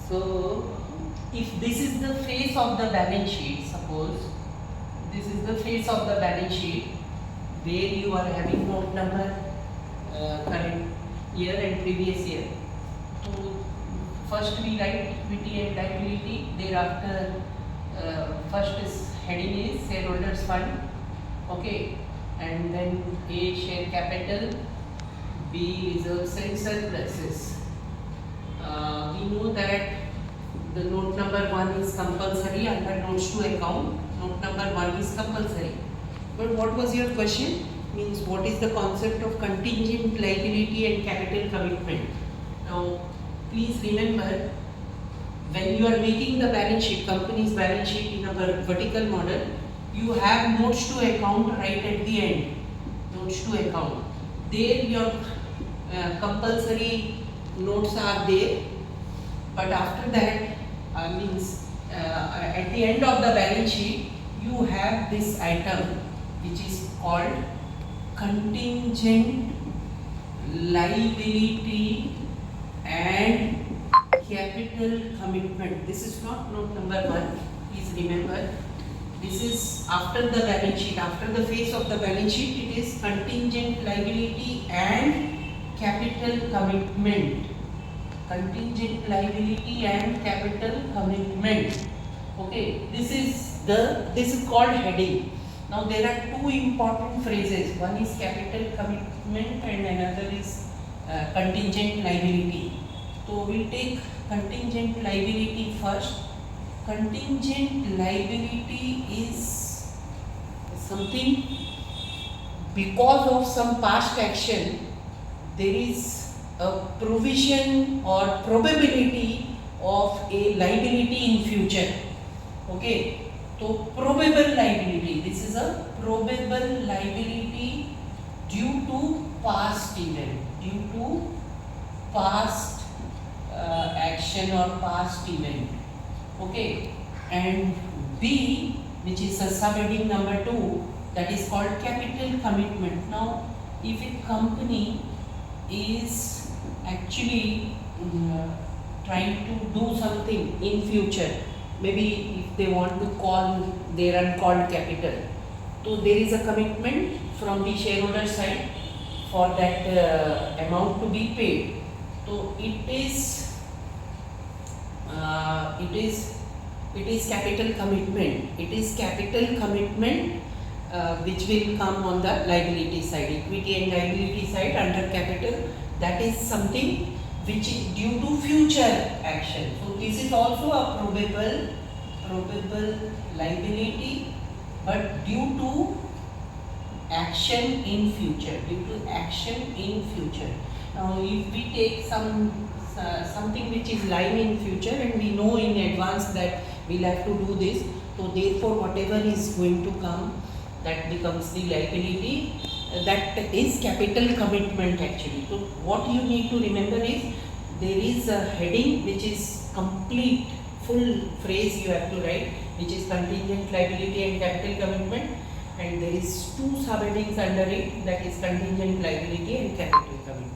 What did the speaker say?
So if this is the face of the balance sheet, suppose this is the face of the balance sheet where you are having note number current year and previous year. So first we write equity and liability, thereafter first is heading is shareholders fund, okay, and then A share capital, B reserves and surpluses. We know that the note number 1 is compulsory under notes to account. Note number 1 is compulsory. But what was your question? Means what is the concept of contingent liability and capital commitment? Now please remember, when you are making the balance sheet, company's balance sheet in a vertical model, you have notes to account right at the end. Notes to account. There your compulsory notes are there, but after that means at the end of the balance sheet you have this item which is called contingent liability and capital commitment. This is not note number 1, please remember. This is after the balance sheet, after the face of the balance sheet, it is contingent liability and capital commitment. Contingent liability and capital commitment. Okay, this is called heading. Now there are two important phrases. One is capital commitment and another is contingent liability. So we'll take contingent liability first. Contingent liability is something because of some past action there is a provision or probability of a liability in future. Okay, so probable liability, this is a probable liability due to past event, due to past action or past event. Okay, and B, which is a subheading number 2, that is called capital commitment. Now if a company is actually trying to do something in future, maybe if they want to call their uncalled capital, so there is a commitment from the shareholder side for that amount to be paid. So it is capital commitment. It is capital commitment which will come on the liability side, equity and liability side under capital. That is something which is due to future action. So this is also a probable liability, but due to action in future. Due to action in future. Now if we take something which is lying in future and we know in advance that we'll have to do this, so therefore whatever is going to come, that becomes the liability. That is capital commitment actually. So what you need to remember is there is a heading which is complete full phrase you have to write, which is contingent liability and capital commitment, and there is two subheadings under it, that is contingent liability and capital commitment.